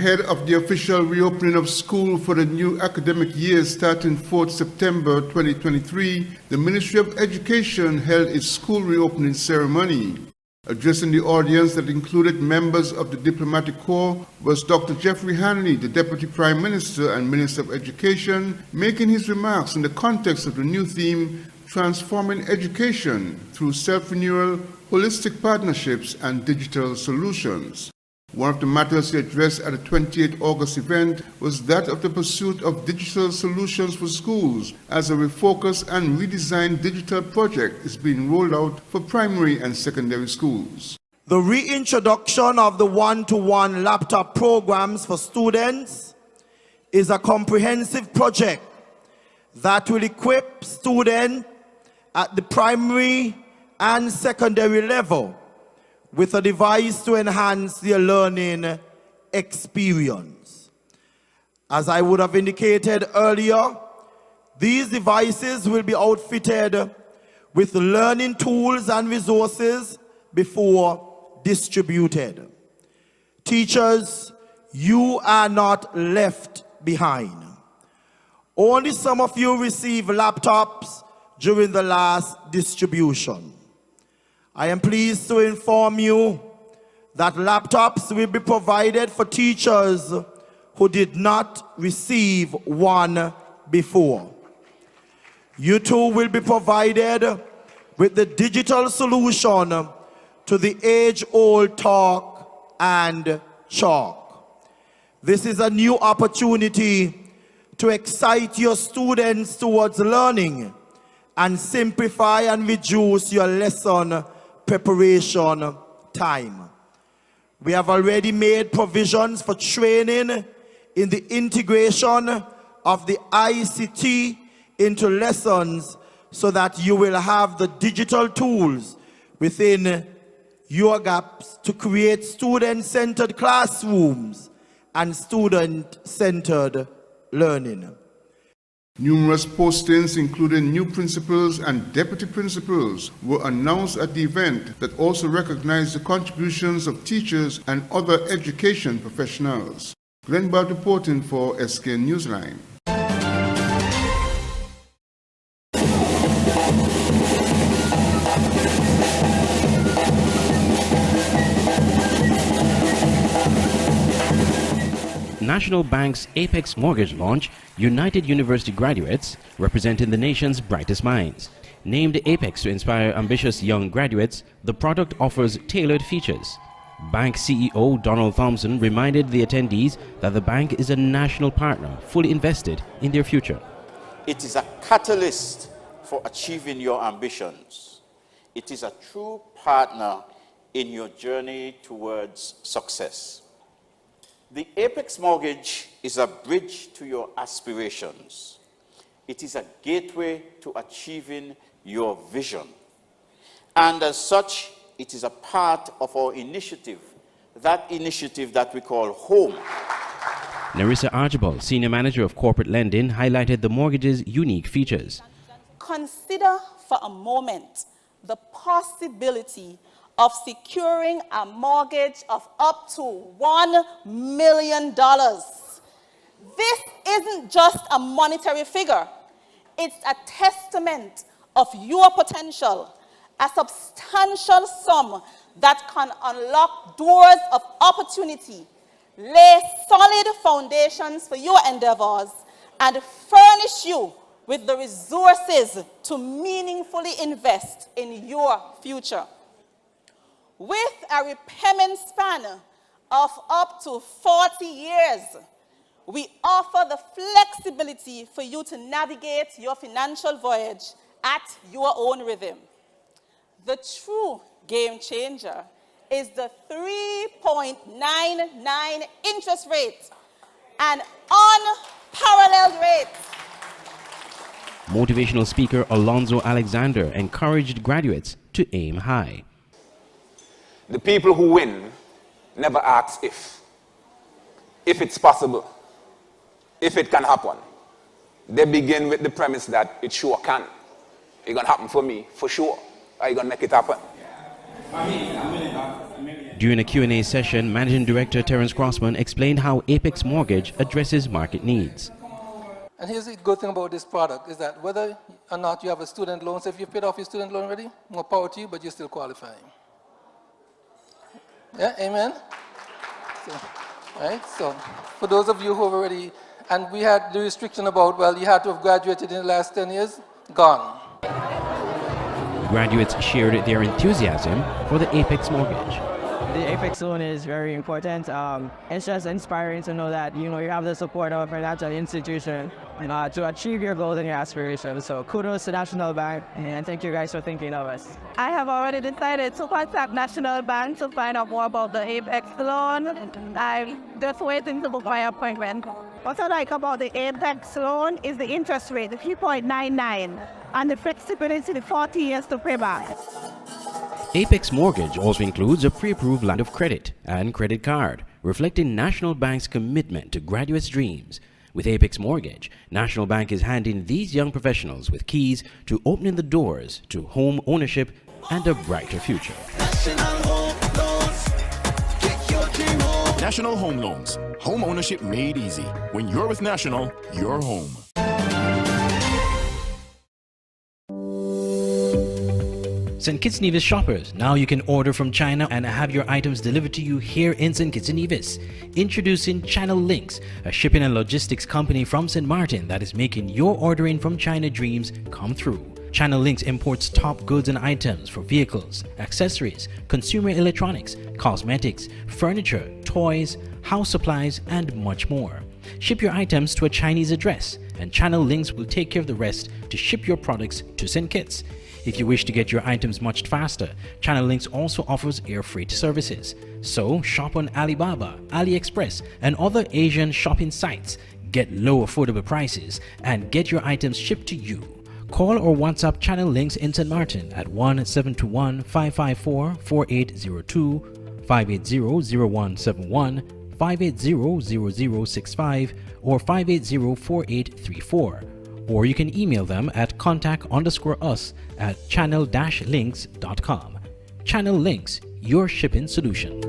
Ahead of the official reopening of school for the new academic year starting 4th September 2023, the Ministry of Education held its school reopening ceremony. Addressing the audience that included members of the Diplomatic Corps was Dr. Jeffrey Hanley, the Deputy Prime Minister and Minister of Education, making his remarks in the context of the new theme, Transforming Education through Self-Renewal, Holistic Partnerships and Digital Solutions. One of the matters he addressed at the 28th August event was that of the pursuit of digital solutions for schools as a refocused and redesigned digital project is being rolled out for primary and secondary schools. The reintroduction of the one-to-one laptop programs for students is a comprehensive project that will equip students at the primary and secondary level with a device to enhance their learning experience. As I would have indicated earlier, these devices will be outfitted with learning tools and resources before distributed. Teachers, you are not left behind. Only some of you received laptops during the last distribution. I am pleased to inform you that laptops will be provided for teachers who did not receive one before. You too will be provided with the digital solution to the age-old talk and chalk. This is a new opportunity to excite your students towards learning and simplify and reduce your lesson preparation time. We have already made provisions for training in the integration of the ICT into lessons so that you will have the digital tools within your gaps to create student-centered classrooms and student-centered learning. Numerous postings, including new principals and deputy principals, were announced at the event that also recognized the contributions of teachers and other education professionals. Glenn Bard reporting for SK Newsline. National Bank's Apex Mortgage launch united university graduates representing the nation's brightest minds. Named Apex to inspire ambitious young graduates, the product offers tailored features. Bank CEO Donald Thompson reminded the attendees that the bank is a national partner fully invested in their future. It is a catalyst for achieving your ambitions. It is a true partner in your journey towards success. The Apex Mortgage is a bridge to your aspirations. It is a gateway to achieving your vision. And as such, it is a part of our initiative that we call HOME. Narissa Archibald, Senior Manager of Corporate Lending, highlighted the mortgage's unique features. Consider for a moment the possibility of securing a mortgage of up to $1 million. This isn't just a monetary figure. It's a testament of your potential, a substantial sum that can unlock doors of opportunity, lay solid foundations for your endeavors, and furnish you with the resources to meaningfully invest in your future. With a repayment span of up to 40 years, we offer the flexibility for you to navigate your financial voyage at your own rhythm. The true game changer is the 3.99 interest rate, an unparalleled rate. Motivational speaker Alonzo Alexander encouraged graduates to aim high. The people who win never ask if it's possible, if it can happen. They begin with the premise that it sure can. It's going to happen for me, for sure. Are you going to make it happen? During a Q&A session, Managing Director Terence Crossman explained how Apex Mortgage addresses market needs. And here's the good thing about this product is that whether or not you have a student loan, so if you paid off your student loan already, more power to you, but you're still qualifying. Yeah, amen? So, right? So for those of you who have already, and we had the restriction about, well, you had to have graduated in the last 10 years, gone. Graduates shared their enthusiasm for the Apex Mortgage. The Apex loan is very important. It's just inspiring to know that you have the support of a financial institution to achieve your goals and your aspirations. So kudos to National Bank, and thank you guys for thinking of us. I have already decided to contact National Bank to find out more about the Apex loan. I'm just waiting to book my appointment. What I like about the Apex loan is the interest rate, the 3.99, and the flexibility, the 40 years to pay back. Apex Mortgage also includes a pre-approved line of credit and credit card, reflecting National Bank's commitment to graduates' dreams. With Apex Mortgage, National Bank is handing these young professionals with keys to opening the doors to home ownership and a brighter future. National Home Loans. Home ownership made easy. When you're with National, you're home. St. Kitts Nevis shoppers, now you can order from China and have your items delivered to you here in St. Kitts Nevis. Introducing Channel Links, a shipping and logistics company from St. Martin that is making your ordering from China dreams come true. Channel Links imports top goods and items for vehicles, accessories, consumer electronics, cosmetics, furniture, toys, house supplies, and much more. Ship your items to a Chinese address, and Channel Links will take care of the rest to ship your products to St. Kitts. If you wish to get your items much faster, Channel Links also offers air freight services. So shop on Alibaba, AliExpress, and other Asian shopping sites. Get low affordable prices and get your items shipped to you. Call or WhatsApp Channel Links in St. Martin at 1-721-554-4802, 580-0171, 580-0065, or 580-4834. Or you can email them at contact_us@channel-links.com. Channel Links, your shipping solution.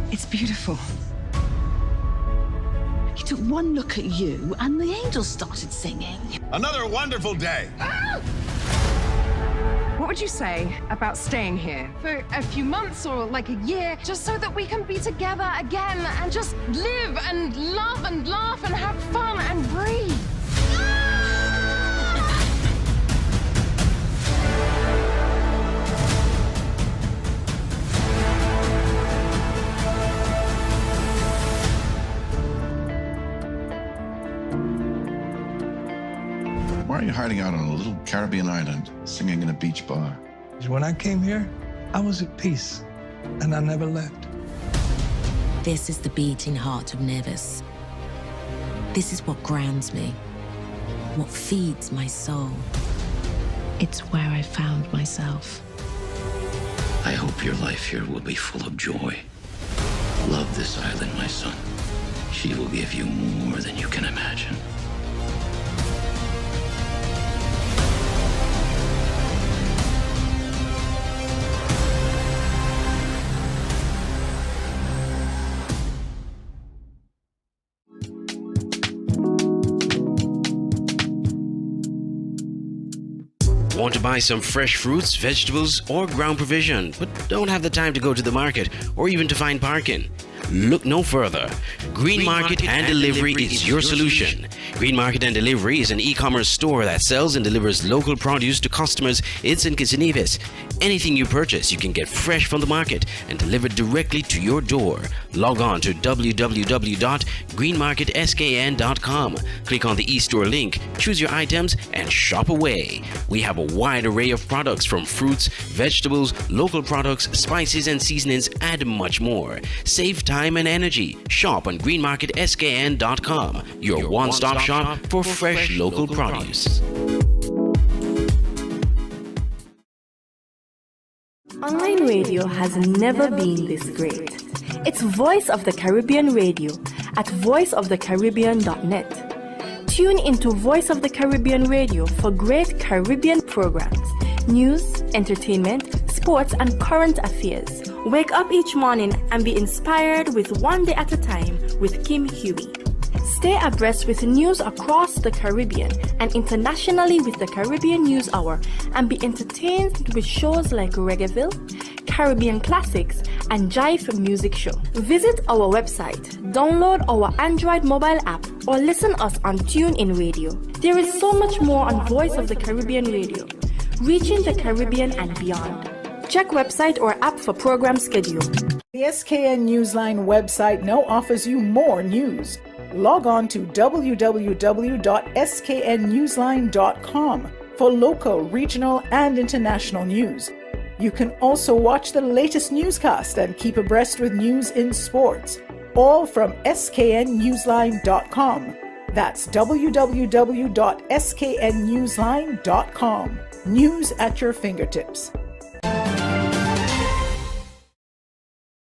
It's beautiful. He took one look at you and the angels started singing. Another wonderful day. Ah! What would you say about staying here for a few months or like a year, just so that we can be together again and just live and love and laugh and have fun and breathe? Why are you hiding out on a little Caribbean island, singing in a beach bar? When I came here, I was at peace, and I never left. This is the beating heart of Nevis. This is what grounds me, what feeds my soul. It's where I found myself. I hope your life here will be full of joy. Love this island, my son. She will give you more than you can imagine. Want to buy some fresh fruits, vegetables, or ground provision, but don't have the time to go to the market or even to find parking? Look no further. Green Market and Delivery is your solution. Green Market and Delivery is an e-commerce store that sells and delivers local produce to customers in St. Kitts and Nevis. Anything you purchase, you can get fresh from the market and delivered directly to your door. Log on to www.greenmarketskn.com. Click on the e-store link, choose your items, and shop away. We have a wide array of products from fruits, vegetables, local products, spices and seasonings, and much more. Save time and energy. Shop on greenmarketskn.com, your one-stop shop for fresh local produce. Online Radio has never been this great. It's Voice of the Caribbean Radio at voiceofthecaribbean.net. Tune into Voice of the Caribbean Radio for great Caribbean programs, news, entertainment, sports, and current affairs. Wake up each morning and be inspired with One Day at a Time with Kim Huey. Stay abreast with news across the Caribbean and internationally with the Caribbean News Hour, and be entertained with shows like Reggaeville, Caribbean Classics, and Jive Music Show. Visit our website, download our Android mobile app, or listen us on TuneIn Radio. There is so much more on Voice of the Caribbean Radio, reaching the Caribbean and beyond. Check website or app for program schedule. The SKN Newsline website now offers you more news. Log on to www.sknnewsline.com for local, regional, and international news. You can also watch the latest newscast and keep abreast with news in sports, all from sknnewsline.com. That's www.sknnewsline.com. News at your fingertips.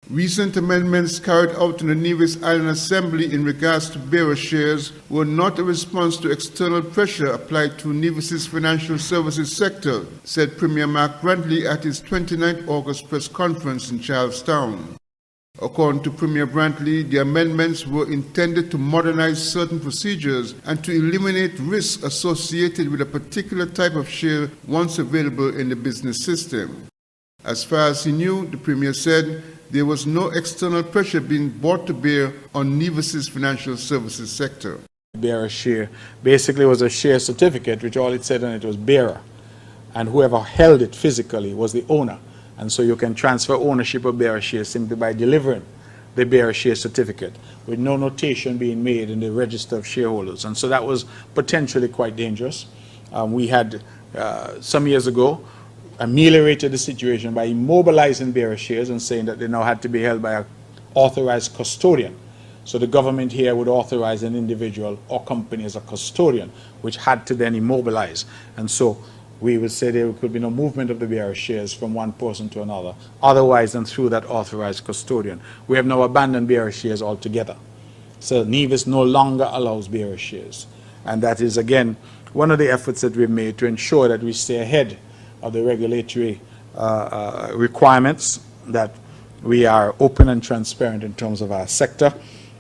Recent amendments carried out in the Nevis Island Assembly in regards to bearer shares were not a response to external pressure applied to Nevis's financial services sector, said Premier Mark Brantley at his 29th August press conference in Charlestown. According to Premier Brantley, the amendments were intended to modernize certain procedures and to eliminate risks associated with a particular type of share once available in the business system. As far as he knew, the Premier said, there was no external pressure being brought to bear on Nevis's financial services sector. Bearer share basically was a share certificate, which all it said on it was bearer, and whoever held it physically was the owner. And so you can transfer ownership of bearer share simply by delivering the bearer share certificate with no notation being made in the register of shareholders. And so that was potentially quite dangerous. We had some years ago ameliorated the situation by immobilizing bearer shares and saying that they now had to be held by an authorized custodian. So the government here would authorize an individual or company as a custodian, which had to then immobilize. And so we would say there could be no movement of the bearer shares from one person to another, otherwise than through that authorized custodian. We have now abandoned bearer shares altogether. So Nevis no longer allows bearer shares. And that is, again, one of the efforts that we've made to ensure that we stay ahead of the regulatory requirements, that we are open and transparent in terms of our sector.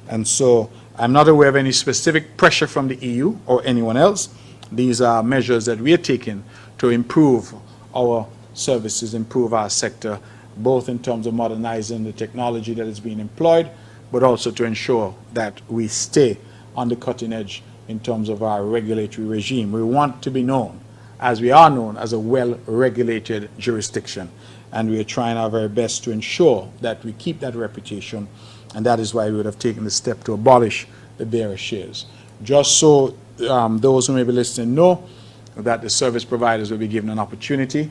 And so I'm not aware of any specific pressure from the EU or anyone else. These are measures that we are taking to improve our services, improve our sector, both in terms of modernizing the technology that is being employed, but also to ensure that we stay on the cutting edge in terms of our regulatory regime. We want to be known, as we are known, as a well-regulated jurisdiction. And we are trying our very best to ensure that we keep that reputation, and that is why we would have taken the step to abolish the bearer shares. Just so those who may be listening know that the service providers will be given an opportunity,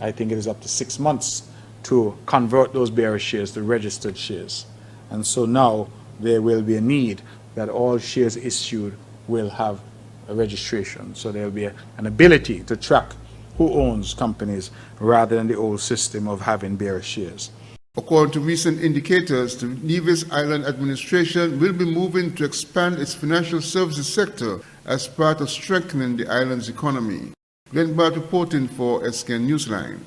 I think it is up to 6 months, to convert those bearer shares to registered shares. And so now there will be a need that all shares issued will have a registration. So there will be an ability to track who owns companies rather than the old system of having bearer shares. According to recent indicators, the Nevis Island administration will be moving to expand its financial services sector as part of strengthening the island's economy. Glenn Bart reporting for SKN Newsline.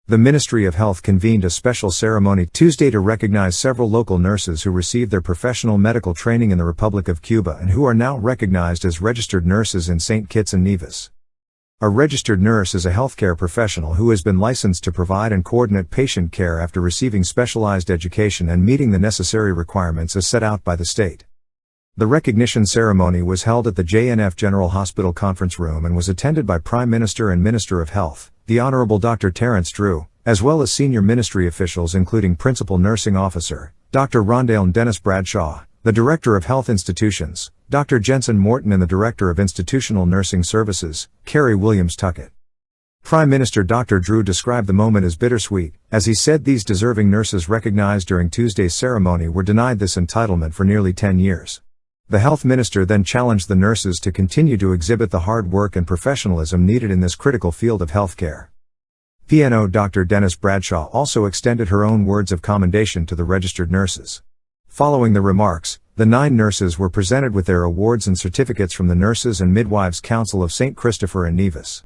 The Ministry of Health convened a special ceremony Tuesday to recognize several local nurses who received their professional medical training in the Republic of Cuba and who are now recognized as registered nurses in St. Kitts and Nevis. A registered nurse is a healthcare professional who has been licensed to provide and coordinate patient care after receiving specialized education and meeting the necessary requirements as set out by the state. The recognition ceremony was held at the JNF General Hospital Conference Room and was attended by Prime Minister and Minister of Health, the Honorable Dr. Terence Drew, as well as senior ministry officials including Principal Nursing Officer, Dr. Rondale Dennis Bradshaw, the Director of Health Institutions, Dr. Jensen Morton, and the Director of Institutional Nursing Services, Carrie Williams Tuckett. Prime Minister Dr. Drew described the moment as bittersweet, as he said these deserving nurses recognized during Tuesday's ceremony were denied this entitlement for nearly 10 years. The Health Minister then challenged the nurses to continue to exhibit the hard work and professionalism needed in this critical field of healthcare. PNO Dr. Dennis Bradshaw also extended her own words of commendation to the registered nurses. Following the remarks, the 9 nurses were presented with their awards and certificates from the Nurses and Midwives Council of St. Christopher and Nevis.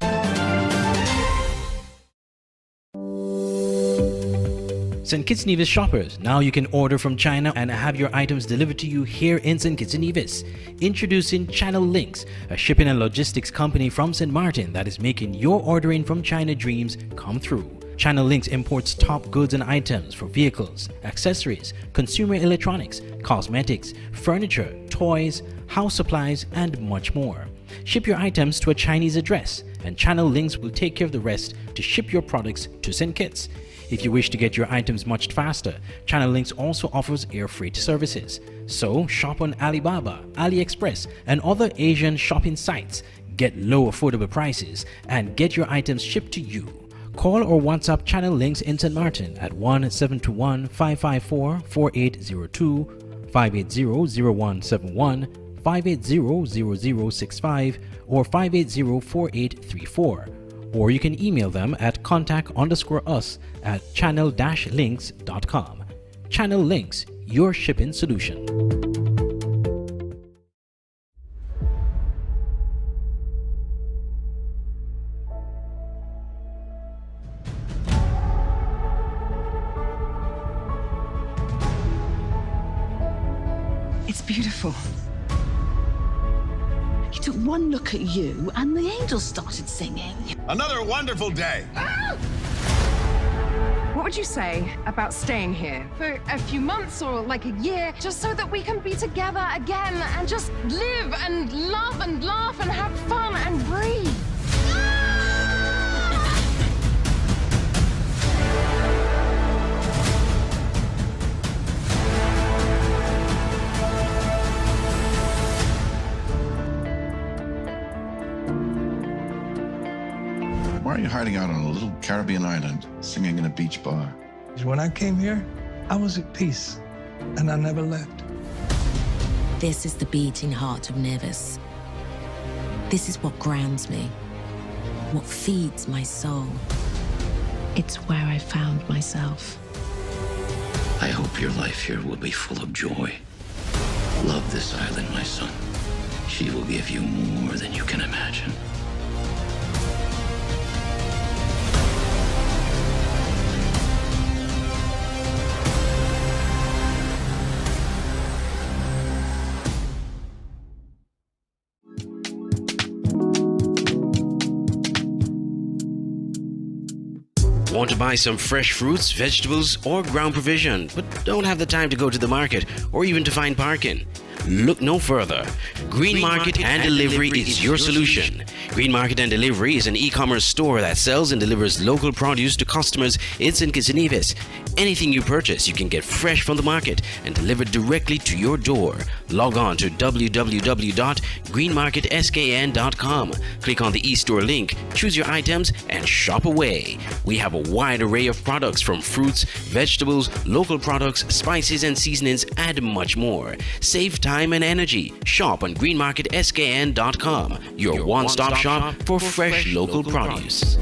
St. Kitts Nevis shoppers, now you can order from China and have your items delivered to you here in St. Kitts Nevis. Introducing Channel Links, a shipping and logistics company from St. Martin that is making your ordering from China dreams come true. Channel Links imports top goods and items for vehicles, accessories, consumer electronics, cosmetics, furniture, toys, house supplies, and much more. Ship your items to a Chinese address, and Channel Links will take care of the rest to ship your products to St. Kitts. If you wish to get your items much faster, Channel Links also offers air freight services. So shop on Alibaba, AliExpress, and other Asian shopping sites. Get low affordable prices and get your items shipped to you. Call or WhatsApp Channel Links in St. Martin at 1-721-554-4802, 580-0171, 580-0065, or 580-4834. Or you can email them at contact_us@channel-links.com. Channel Links, your shipping solution. It's beautiful. He took one look at you and the angels started singing. Another wonderful day. What would you say about staying here for a few months or like a year, just so that we can be together again and just live and love and laugh and have fun and breathe? Why are you hiding out on a little Caribbean island, singing in a beach bar? When I came here, I was at peace, and I never left. This is the beating heart of Nevis. This is what grounds me, what feeds my soul. It's where I found myself. I hope your life here will be full of joy. Love this island, my son. She will give you more than you can imagine. Want to buy some fresh fruits, vegetables, or ground provision, but don't have the time to go to the market or even to find parking? Look no further. Green Market and Delivery is your solution. Green Market and Delivery is an e-commerce store that sells and delivers local produce to customers in St. Kitts and Nevis. Anything you purchase, you can get fresh from the market and delivered directly to your door. Log on to www.greenmarketskn.com. Click on the e-store link, choose your items, and shop away. We have a wide array of products from fruits, vegetables, local products, spices and seasonings, and much more. Save time and energy. Shop on greenmarketskn.com, your one-stop shop for fresh local produce.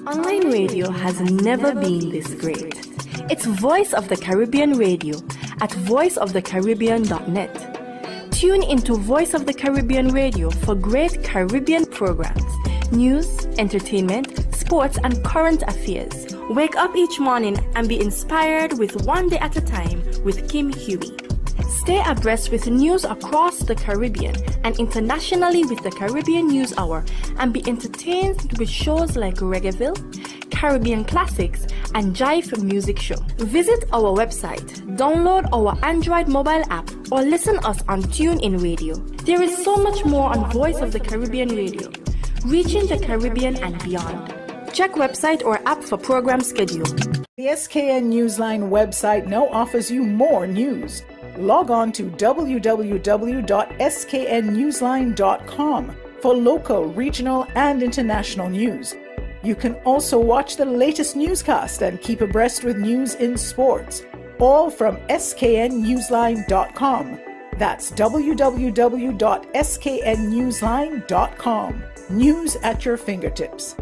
Online radio has never been this great. It's Voice of the Caribbean Radio at voiceofthecaribbean.net. Tune into Voice of the Caribbean Radio for great Caribbean programs, news, entertainment, sports, and current affairs. Wake up each morning and be inspired with One Day at a Time with Kim Huey. Stay abreast with news across the Caribbean and internationally with the Caribbean News Hour, and be entertained with shows like Reggaeville, Caribbean Classics, and Jive Music Show. Visit our website, download our Android mobile app, or listen us on TuneIn Radio. There is so much more on Voice of the Caribbean Radio, reaching the Caribbean and beyond. Check website or app for program schedule. The SKN Newsline website now offers you more news. Log on to www.sknnewsline.com for local, regional, and international news. You can also watch the latest newscast and keep abreast with news in sports, all from sknnewsline.com. That's www.sknnewsline.com. News at your fingertips.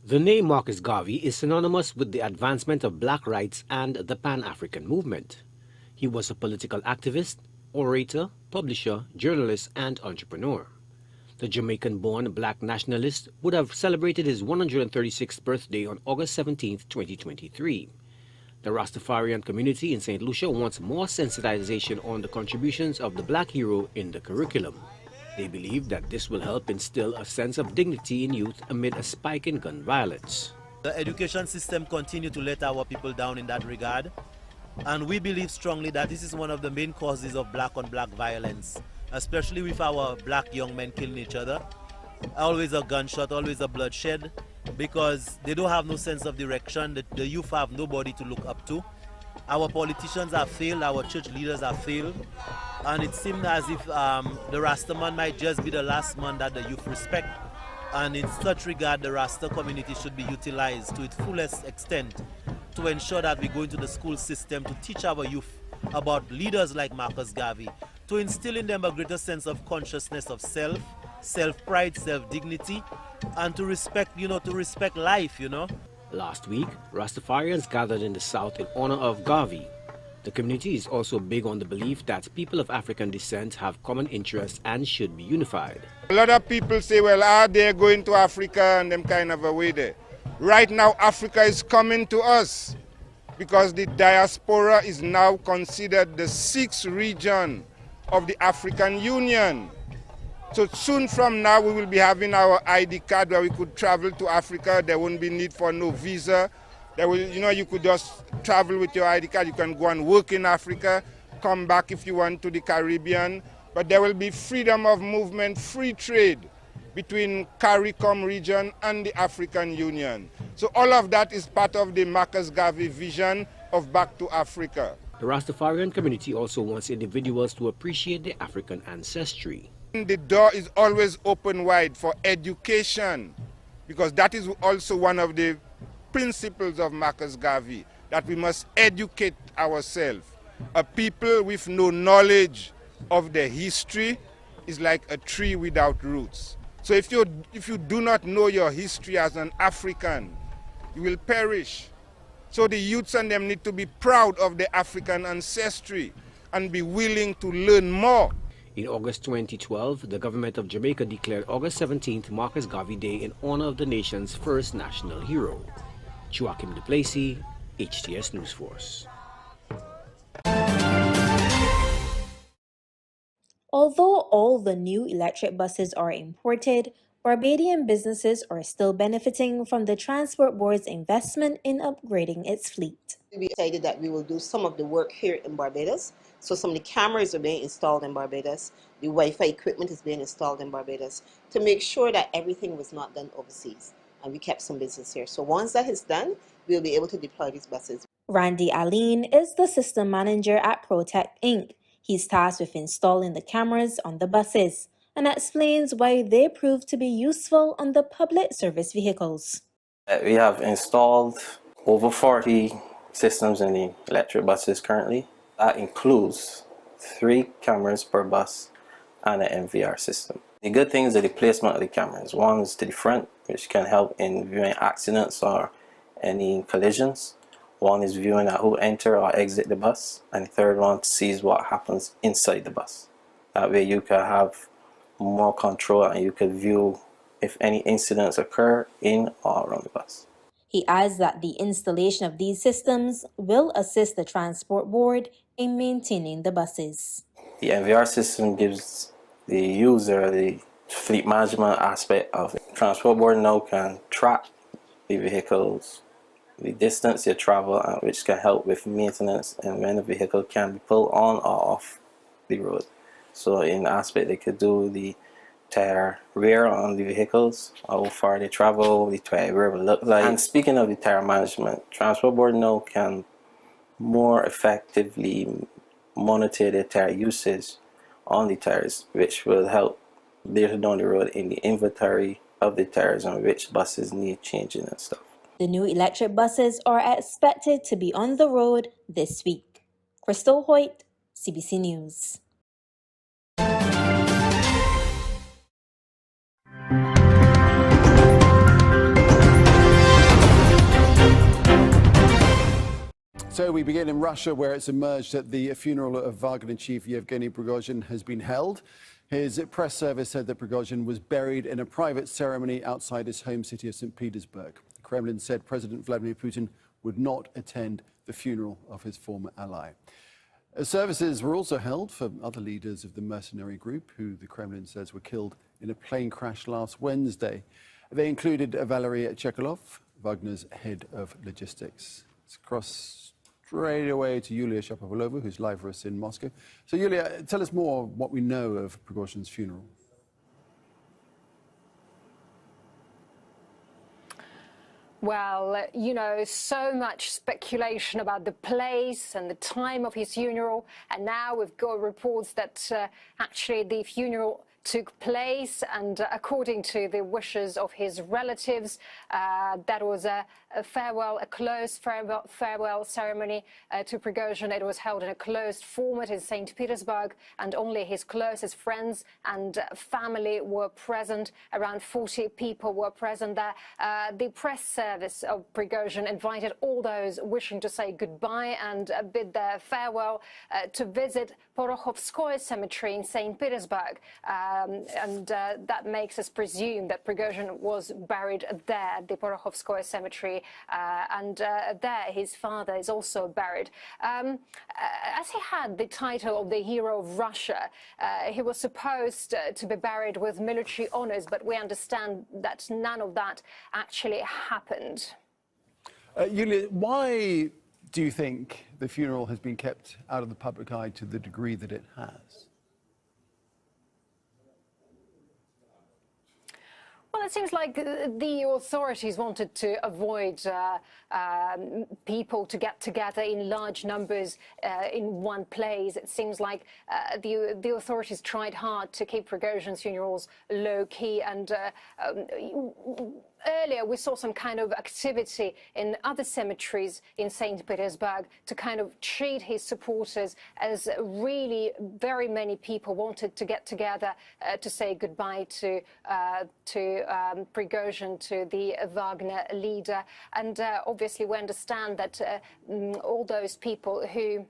The name Marcus Garvey is synonymous with the advancement of black rights and the Pan-African movement. He was a political activist, orator, publisher, journalist, and entrepreneur. The Jamaican-born black nationalist would have celebrated his 136th birthday on August 17, 2023. The Rastafarian community in St. Lucia wants more sensitization on the contributions of the black hero in the curriculum. They believe that this will help instill a sense of dignity in youth amid a spike in gun violence. The education system continues to let our people down in that regard, and we believe strongly that this is one of the main causes of black-on-black violence, especially with our black young men killing each other. Always a gunshot, always a bloodshed, because they don't have no sense of direction. The youth have nobody to look up to. Our politicians have failed, our church leaders have failed, and it seems as if the Rasta man might just be the last man that the youth respect. And in such regard, the Rasta community should be utilized to its fullest extent to ensure that we go into the school system to teach our youth about leaders like Marcus Garvey, to instill in them a greater sense of consciousness of self, self-pride, self-dignity, and to respect, to respect life, Last week, Rastafarians gathered in the South in honor of Garvey. The community is also big on the belief that people of African descent have common interests and should be unified. A lot of people say, well, are they going to Africa and them kind of a way there? Right now, Africa is coming to us because the diaspora is now considered the sixth region of the African Union. So soon from now, we will be having our ID card where we could travel to Africa. There won't be need for no visa. There will, you could just travel with your ID card. You can go and work in Africa, come back if you want to the Caribbean. But there will be freedom of movement, free trade between CARICOM region and the African Union. So all of that is part of the Marcus Garvey vision of Back to Africa. The Rastafarian community also wants individuals to appreciate their African ancestry. The door is always open wide for education, because that is also one of the principles of Marcus Garvey, that we must educate ourselves. A people with no knowledge of their history is like a tree without roots. So if you do not know your history as an African, you will perish. So the youths and them need to be proud of their African ancestry and be willing to learn more. In August 2012, the government of Jamaica declared August 17th Marcus Garvey Day in honor of the nation's first national hero. Joachim Duplessis, HTS News Force. Although all the new electric buses are imported, Barbadian businesses are still benefiting from the Transport Board's investment in upgrading its fleet. We decided that we will do some of the work here in Barbados. So some of the cameras are being installed in Barbados. The Wi-Fi equipment is being installed in Barbados to make sure that everything was not done overseas. And we kept some business here. So once that is done, we'll be able to deploy these buses. Randy Aline is the system manager at Protect Inc. He's tasked with installing the cameras on the buses and explains why they prove to be useful on the public service vehicles. We have installed over 40 systems in the electric buses currently. That includes 3 cameras per bus and an MVR system. The good thing is the placement of the cameras. One is to the front, which can help in viewing accidents or any collisions. One is viewing at who enter or exit the bus. And the third one sees what happens inside the bus. That way you can have more control and you can view if any incidents occur in or around the bus. He adds that the installation of these systems will assist the Transport Board in maintaining the buses. The MVR system gives the user the fleet management aspect of it. Transport Board now can track the vehicles, the distance they travel, which can help with maintenance and when the vehicle can be pulled on or off the road. So in the aspect they could do the tire wear on the vehicles, how far they travel, the tire wear will look like. And speaking of the tire management, Transport Board now can more effectively monitor the tire usage on the tires, which will help later down the road in the inventory of the terrorism, which buses need changing and stuff. The new electric buses are expected to be on the road this week. Crystal Hoyt, CBC News. So we begin in Russia, where it's emerged that the funeral of Wagner chief Yevgeny Prigozhin has been held. His press service said that Prigozhin was buried in a private ceremony outside his home city of St. Petersburg. The Kremlin said President Vladimir Putin would not attend the funeral of his former ally. Services were also held for other leaders of the mercenary group, who the Kremlin says were killed in a plane crash last Wednesday. They included Valery Chekolov, Wagner's head of logistics. Let's cross straight away to Yulia Shapovalova, who's live for us in Moscow. So, Yulia, tell us more what we know of Prigozhin's funeral. Well, you know, so much speculation about the place and the time of his funeral. And now we've got reports that actually the funeral took place, and according to the wishes of his relatives, that was a closed farewell ceremony to Prigozhin. It was held in a closed format in St. Petersburg, and only his closest friends and family were present. Around 40 people were present there. The press service of Prigozhin invited all those wishing to say goodbye and bid their farewell to visit Porokhovskoye Cemetery in St. Petersburg. That makes us presume that Prigozhin was buried there, the Porokhovskoye Cemetery, and there his father is also buried. As he had the title of the hero of Russia, he was supposed to be buried with military honors, but we understand that none of that actually happened. Yulia, why do you think the funeral has been kept out of the public eye to the degree that it has? Well, it seems like the authorities wanted to avoid people to get together in large numbers in one place. It seems like the authorities tried hard to keep Prigozhin's funerals low-key, and earlier we saw some kind of activity in other cemeteries in St. Petersburg to kind of treat his supporters as really very many people wanted to get together to say goodbye to Prigozhin, to the Wagner leader. And obviously we understand that all those people who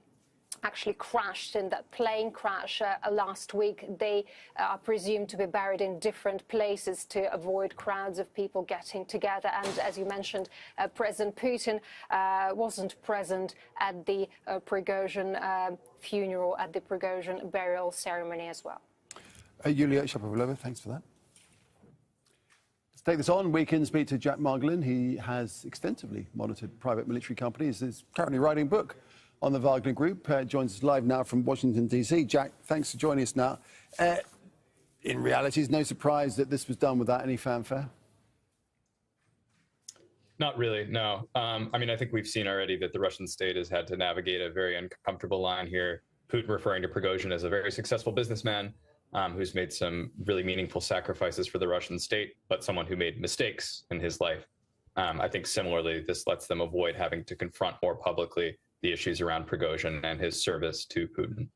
actually crashed in that plane crash last week, they are presumed to be buried in different places to avoid crowds of people getting together. And as you mentioned, President Putin wasn't present at the Prigozhin funeral, at the Prigozhin burial ceremony as well. Yulia Shapovalova, thanks for that. Let's take this on. We can speak to Jack Margolin. He has extensively monitored private military companies. He's currently writing a book on the Wagner Group. Joins us live now from Washington, D.C. Jack, thanks for joining us now. In reality, it's no surprise that this was done without any fanfare? Not really, no. I mean, I think we've seen already that the Russian state has had to navigate a very uncomfortable line here. Putin referring to Prigozhin as a very successful businessman who's made some really meaningful sacrifices for the Russian state, but someone who made mistakes in his life. I think similarly, this lets them avoid having to confront more publicly the issues around Prigozhin and his service to Putin.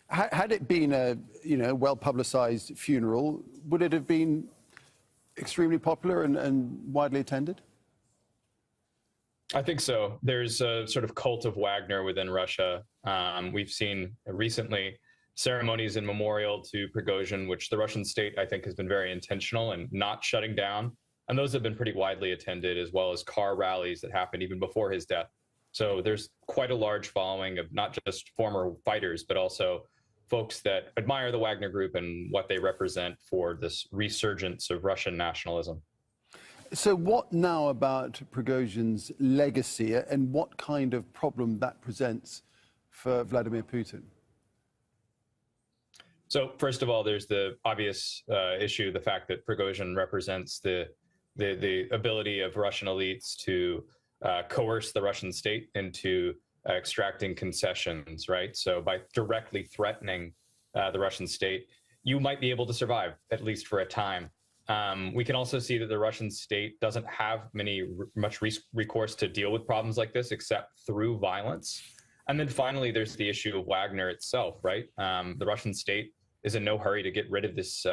Had it been a well-publicized funeral, would it have been extremely popular and widely attended? I think so. There's a sort of cult of Wagner within Russia. We've seen recently ceremonies in memorial to Prigozhin, which the Russian state, I think, has been very intentional in not shutting down. And those have been pretty widely attended, as well as car rallies that happened even before his death. So there's quite a large following of not just former fighters, but also folks that admire the Wagner Group and what they represent for this resurgence of Russian nationalism. So what now about Prigozhin's legacy, and what kind of problem that presents for Vladimir Putin? So first of all, there's the obvious issue, the fact that Prigozhin represents the ability of Russian elites to coerce the Russian state into extracting concessions, right? So by directly threatening the Russian state, you might be able to survive, at least for a time. We can also see that the Russian state doesn't have much recourse to deal with problems like this except through violence. And then finally, there's the issue of Wagner itself, right? The Russian state is in no hurry to get rid of this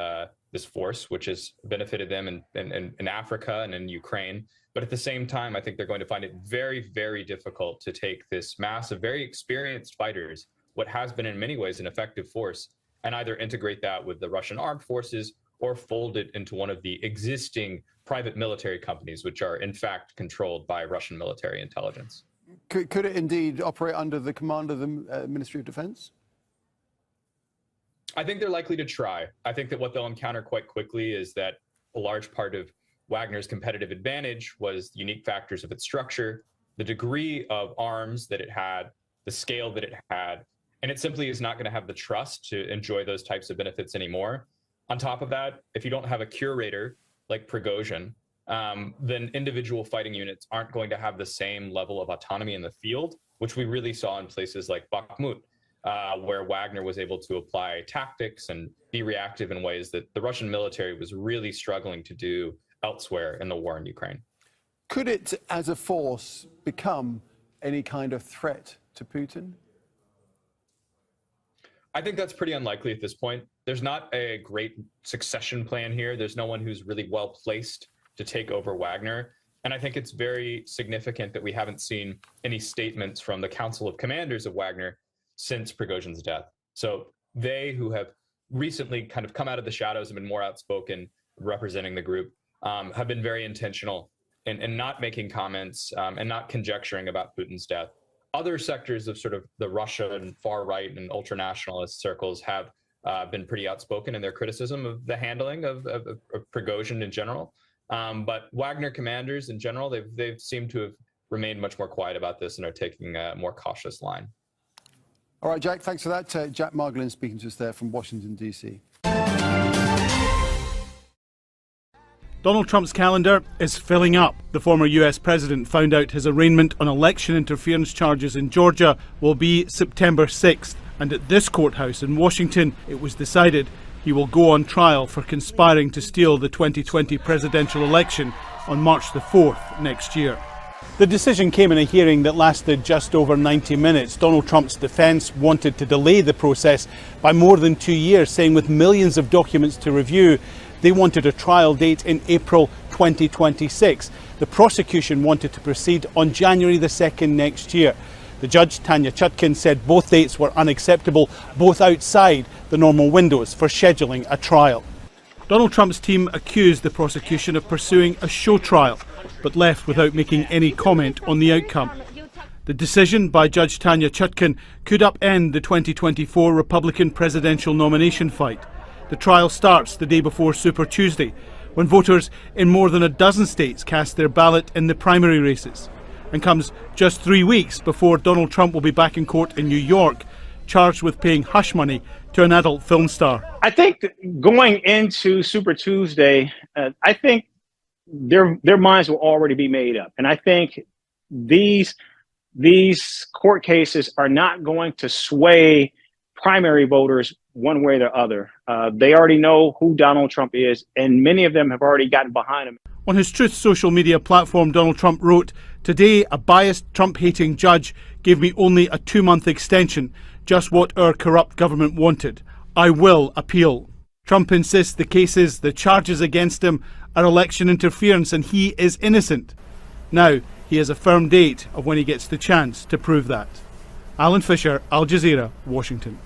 force, which has benefited them in Africa and in Ukraine. But at the same time, I think they're going to find it very, very difficult to take this mass of very experienced fighters, what has been in many ways an effective force, and either integrate that with the Russian armed forces or fold it into one of the existing private military companies, which are in fact controlled by Russian military intelligence. Could it indeed operate under the command of the Ministry of Defense? I think they're likely to try. I think that what they'll encounter quite quickly is that a large part of Wagner's competitive advantage was the unique factors of its structure, the degree of arms that it had, the scale that it had, and it simply is not going to have the trust to enjoy those types of benefits anymore. On top of that, if you don't have a curator like Prigozhin, then individual fighting units aren't going to have the same level of autonomy in the field, which we really saw in places like Bakhmut, where Wagner was able to apply tactics and be reactive in ways that the Russian military was really struggling to do elsewhere in the war in Ukraine. Could it, as a force, become any kind of threat to Putin? I think that's pretty unlikely at this point. There's not a great succession plan here. There's no one who's really well placed to take over Wagner. And I think it's very significant that we haven't seen any statements from the Council of Commanders of Wagner since Prigozhin's death. So they, who have recently kind of come out of the shadows and been more outspoken representing the group, have been very intentional in not making comments and not conjecturing about Putin's death. Other sectors of sort of the Russian far right and ultranationalist circles have been pretty outspoken in their criticism of the handling of Prigozhin in general. But Wagner commanders in general, they've seemed to have remained much more quiet about this and are taking a more cautious line. All right, Jack, thanks for that. Jack Margolin speaking to us there from Washington, D.C. Donald Trump's calendar is filling up. The former US president found out his arraignment on election interference charges in Georgia will be September 6th. And at this courthouse in Washington, it was decided he will go on trial for conspiring to steal the 2020 presidential election on March the 4th next year. The decision came in a hearing that lasted just over 90 minutes. Donald Trump's defense wanted to delay the process by more than 2 years, saying with millions of documents to review, they wanted a trial date in April 2026. The prosecution wanted to proceed on January the 2nd next year. The judge, Tanya Chutkin, said both dates were unacceptable, both outside the normal windows for scheduling a trial. Donald Trump's team accused the prosecution of pursuing a show trial, but left without making any comment on the outcome. The decision by Judge Tanya Chutkin could upend the 2024 Republican presidential nomination fight. The trial starts the day before Super Tuesday, when voters in more than a dozen states cast their ballot in the primary races, and comes just 3 weeks before Donald Trump will be back in court in New York, charged with paying hush money to an adult film star. I think going into Super Tuesday, I think their minds will already be made up. And I think these court cases are not going to sway primary voters one way or the other. They already know who Donald Trump is, and many of them have already gotten behind him. On his Truth social media platform, Donald Trump wrote, "Today, a biased, Trump-hating judge gave me only a 2-month extension, just what our corrupt government wanted. I will appeal." Trump insists the cases, the charges against him are election interference and he is innocent. Now, he has a firm date of when he gets the chance to prove that. Alan Fisher, Al Jazeera, Washington.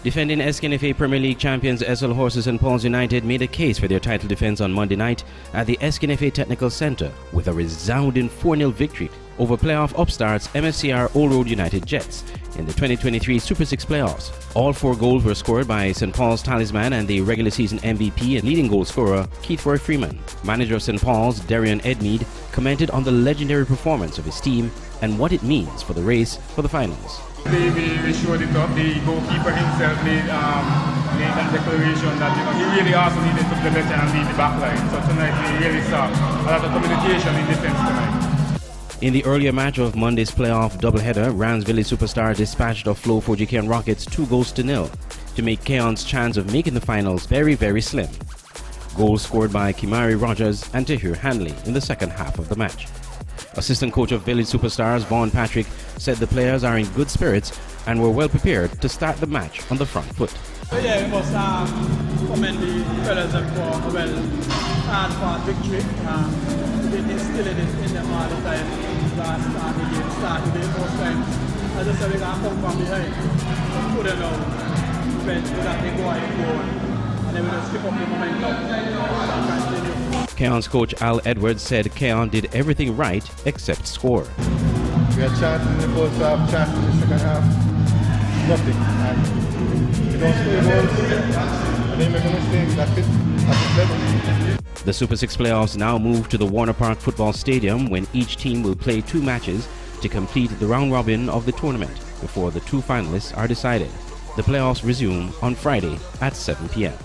Defending SKNFA Premier League champions SL Horses and Paul's United made a case for their title defense on Monday night at the SKNFA Technical Centre with a resounding 4-0 victory over playoff upstarts MSCR Old Road United Jets in the 2023 Super 6 playoffs. All 4 goals were scored by St. Paul's talisman and the regular season MVP and leading goal scorer Keith Roy Freeman. Manager of St. Paul's, Darian Edmead, commented on the legendary performance of his team and what it means for the race for the finals. We showed it up. The goalkeeper himself made that declaration that he really also needed to play better and lead the back line. So tonight we really saw a lot of communication in defense tonight. In the earlier match of Monday's playoff doubleheader, Ramsville Superstar dispatched of Flow 4G Keon Rockets 2-0 to make Keon's chance of making the finals very, very slim. Goals scored by Kimari Rogers and Tahir Hanley in the second half of the match. Assistant coach of Village Superstars, Vaughn Patrick, said the players are in good spirits and were well prepared to start the match on the front foot. Yeah, we must commend the fellas for a hard-fought victory. They've been instilling it in them all the time. Start the game most times. As I said, we got to come from behind. Put them out, bench so that they go out and go on. And then we just keep up the momentum. Keon's coach Al Edwards said Keon did everything right except score. We had chances in the first half, chances in the second half, nothing. And we don't score goals, and they make a mistake, that's it. That's level. The Super 6 playoffs now move to the Warner Park Football Stadium when each team will play 2 matches to complete the round robin of the tournament before the 2 finalists are decided. The playoffs resume on Friday at 7 p.m.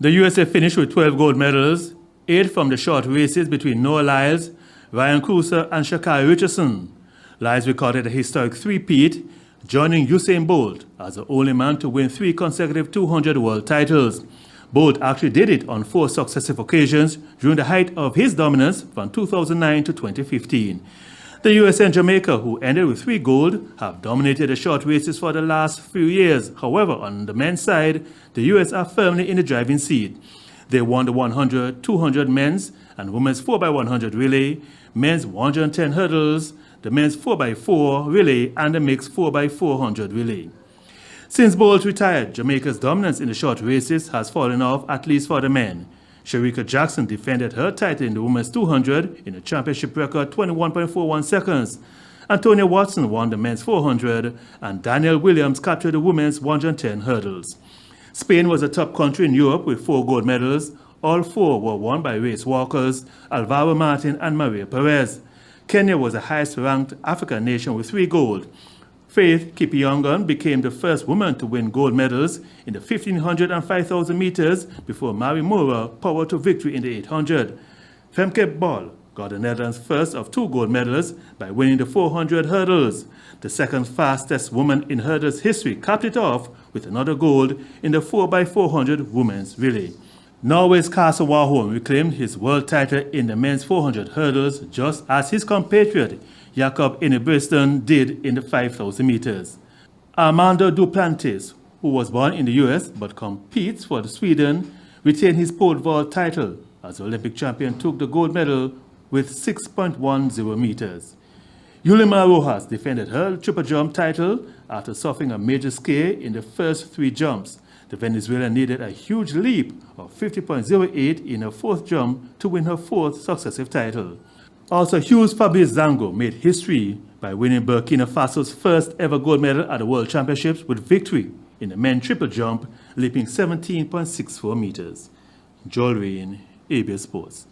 The USA finished with 12 gold medals, 8 from the short races between Noah Lyles, Ryan Cruiser and Sha'Carri Richardson. Lyles recorded a historic three-peat, joining Usain Bolt as the only man to win 3 consecutive 200 world titles. Bolt actually did it on 4 successive occasions during the height of his dominance from 2009 to 2015. The US and Jamaica, who ended with 3 gold, have dominated the short races for the last few years. However, on the men's side, the US are firmly in the driving seat. They won the 100, 200 men's and women's 4x100 relay, men's 110 hurdles, the men's 4x4 relay, and the mixed 4x400 relay. Since Bolt retired, Jamaica's dominance in the short races has fallen off, at least for the men. Shericka Jackson defended her title in the women's 200 in a championship record 21.41 seconds. Antonia Watson won the men's 400, and Danielle Williams captured the women's 110 hurdles. Spain was a top country in Europe with 4 gold medals. All 4 were won by race walkers, Alvaro Martin and Maria Perez. Kenya was the highest-ranked African nation with 3 gold. Faith Kipyegon became the first woman to win gold medals in the 1,500 and 5,000 meters before Mari Moura powered to victory in the 800. Femke Bol got the Netherlands' first of 2 gold medals by winning the 400 hurdles. The second fastest woman in hurdles history capped it off with another gold in the 4x400 women's relay. Norway's Castle Warholm reclaimed his world title in the men's 400 hurdles just as his compatriot Jakob Ingebrigtsen did in the 5,000 meters. Armando Duplantis, who was born in the US but competes for Sweden, retained his pole vault title as the Olympic champion took the gold medal with 6.10 meters. Yulimar Rojas defended her triple jump title after suffering a major scare in the first 3 jumps. The Venezuelan needed a huge leap of 50.08 in her 4th jump to win her 4th successive title. Also, Hughes Fabrice Zango made history by winning Burkina Faso's first ever gold medal at the World Championships with victory in the men's triple jump, leaping 17.64 meters. Joel Rain, ABS Sports.